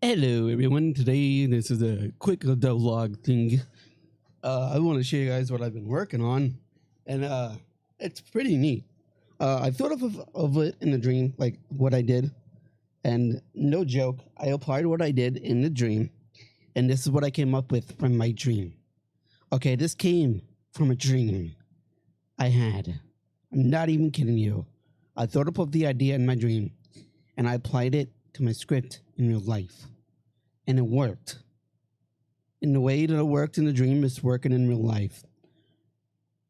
Hello everyone, today this is a quick little vlog thing. I want to show you guys what I've been working on, and it's pretty neat. I thought of it in a dream, like what I did, and no joke, I applied what I did in the dream, and this is what I came up with from my dream. Okay, this came from a dream I had. I'm not even kidding you. I thought up of the idea in my dream, and I applied it to my script in real life. And it worked. In the way that it worked in the dream, it's working in real life.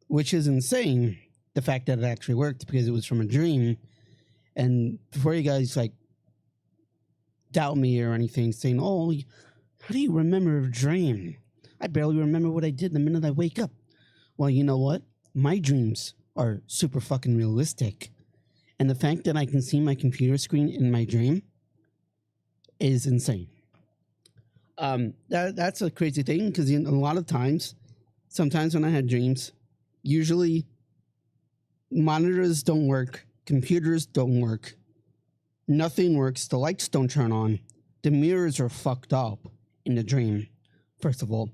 Which is insane, the fact that it actually worked, because it was from a dream. And before you guys like doubt me or anything, saying, oh, how do you remember a dream? I barely remember what I did the minute I wake up. Well, you know what? My dreams are super fucking realistic. And the fact that I can see my computer screen in my dream is insane. That's a crazy thing, because a lot of times, sometimes when I had dreams, usually monitors don't work, computers don't work, nothing works, the lights don't turn on, the mirrors are fucked up in the dream, first of all.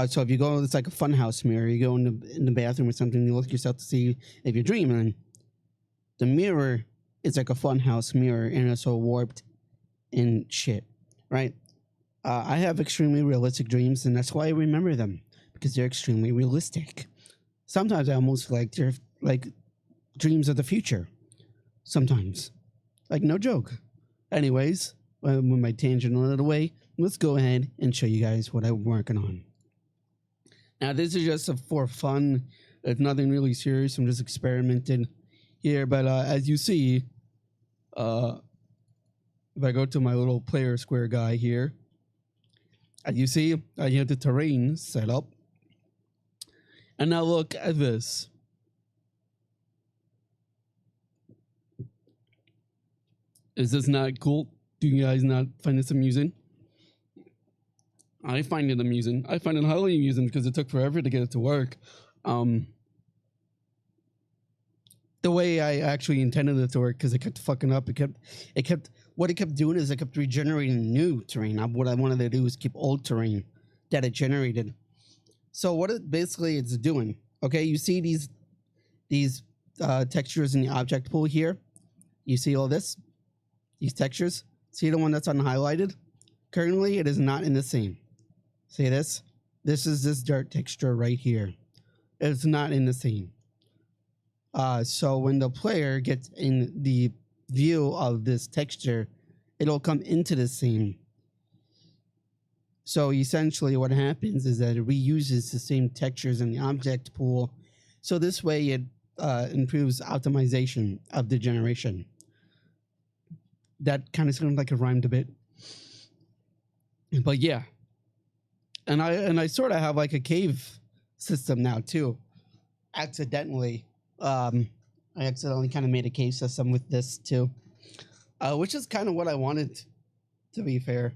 So if you go, it's like a funhouse mirror, you go in the bathroom or something, you look at yourself to see if you're dreaming, the mirror is like a funhouse mirror, and it's so warped and shit, right? I have extremely realistic dreams, and that's why I remember them, because they're extremely realistic. Sometimes I almost like they're like dreams of the future. Sometimes, like no joke. Anyways, with my tangent out of the way, let's go ahead and show you guys what I'm working on. Now, this is just for fun. It's nothing really serious. I'm just experimenting here, but as you see, if I go to my little player square guy here, as you see, I have the terrain set up. And now look at this. Is this not cool? Do you guys not find this amusing? I find it amusing. I find it highly amusing because it took forever to get it to work. The way I actually intended it to work, because it kept fucking up. What it kept doing is it kept regenerating new terrain. What I wanted to do is keep old terrain that it generated. So what it basically is doing, okay, you see these textures in the object pool here. You see all this, these textures. See the one that's unhighlighted? Currently, it is not in the scene. See this? This is this dirt texture right here. It's not in the scene. So when the player gets in the view of this texture, it'll come into the scene. So essentially what happens is that it reuses the same textures in the object pool. So this way it improves optimization of the generation. That kind of sounded like it rhymed a bit. But yeah. And I sort of have like a cave system now too. Accidentally. I accidentally kind of made a cave system with this too, which is kind of what I wanted, to be fair.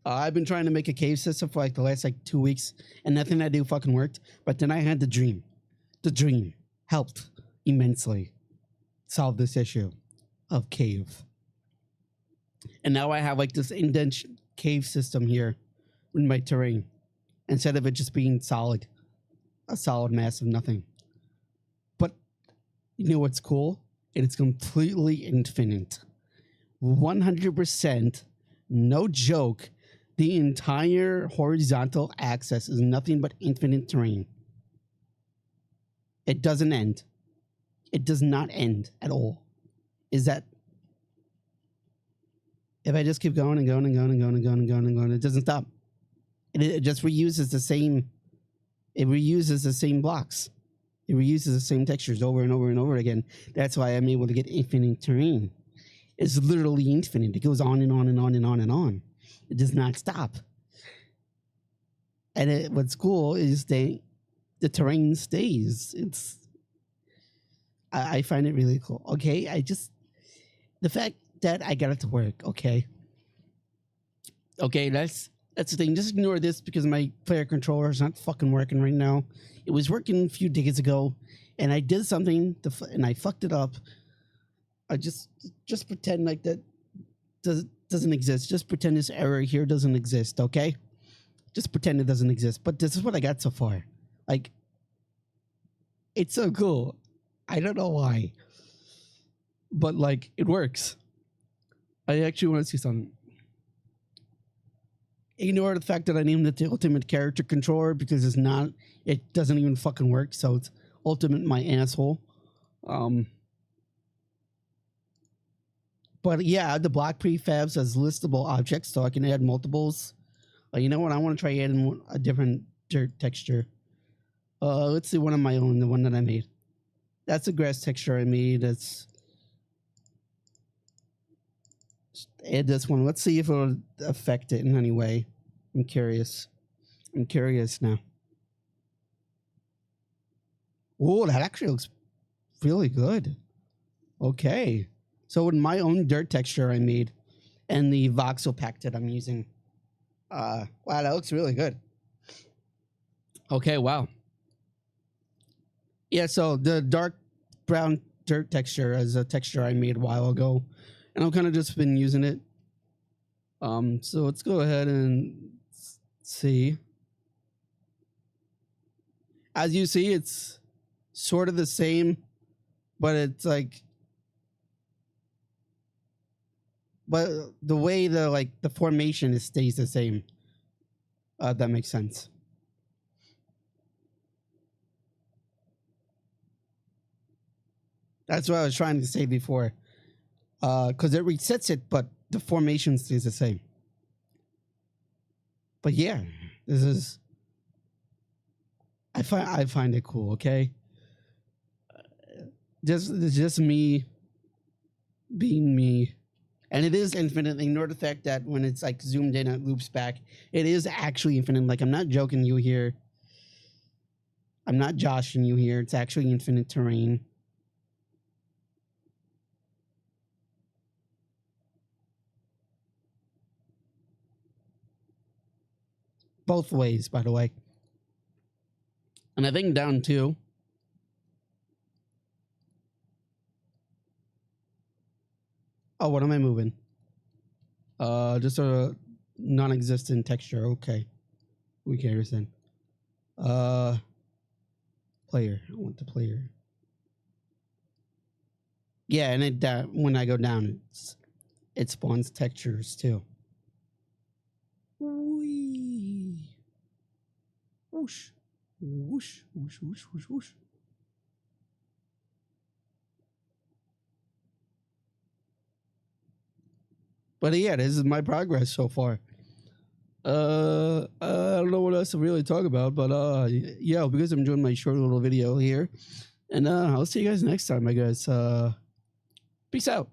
I've been trying to make a cave system for like the last 2 weeks, and nothing I do fucking worked. But then I had the dream. The dream helped immensely solve this issue of cave. And now I have like this indent cave system here in my terrain, instead of it just being solid, a solid mass of nothing. You know what's cool? It's completely infinite. 100%, no joke, the entire horizontal axis is nothing but infinite terrain. It doesn't end. It does not end at all. Is that... If I just keep going and going and going and going and going and going and going, it doesn't stop. It just reuses the same... It reuses the same blocks. It reuses the same textures over and over and over again. That's why I'm able to get infinite terrain. It's literally infinite. It goes on and on and on and on and on. It does not stop. And what's cool is the terrain stays. I find it really cool. Okay, the fact that I got it to work. Okay, that's the thing. Just ignore this because my player controller is not fucking working right now. It was working a few days ago, and I did something and I fucked it up. I just pretend like that doesn't exist. Just pretend this error here doesn't exist, okay? Just pretend it doesn't exist. But this is what I got so far. Like, it's so cool. I don't know why. But, like, it works. I actually want to see something. Ignore the fact that I named it the Ultimate Character Controller because it's not. It doesn't even fucking work. So it's Ultimate my asshole. But yeah, the block prefabs as listable objects, so I can add multiples. You know what? I want to try adding a different dirt texture. Let's see one of my own, the one that I made. That's a grass texture I made. Let's add this one. Let's see if it'll affect it in any way. I'm curious. I'm curious now. Oh, that actually looks really good. Okay. So with my own dirt texture I made and the voxel pack that I'm using. Wow, that looks really good. Okay, wow. Yeah, so the dark brown dirt texture is a texture I made a while ago. And I've kind of just been using it. So let's go ahead and see. As you see, it's sort of the same, but it's like, but the way the formation stays the same. That makes sense. That's what I was trying to say before. Because it resets it, but the formation stays the same. But yeah, this is. I find it cool. Okay. Just me being me. And it is infinite. Ignore the fact that when it's like zoomed in, it loops back. It is actually infinite. Like, I'm not joking you here. I'm not joshing you here. It's actually infinite terrain. Both ways, by the way. And I think down too. Oh, what am I moving? Just a non-existent texture. Okay. Who cares then? Player. I want the player. Yeah, and it when I go down, it spawns textures too. Whee. Whoosh. Whoosh. Whoosh. Whoosh. Whoosh. Whoosh. But yeah, this is my progress so far. I don't know what else to really talk about, but yeah, because I'm doing my short little video here, and I'll see you guys next time, I guess. Peace out.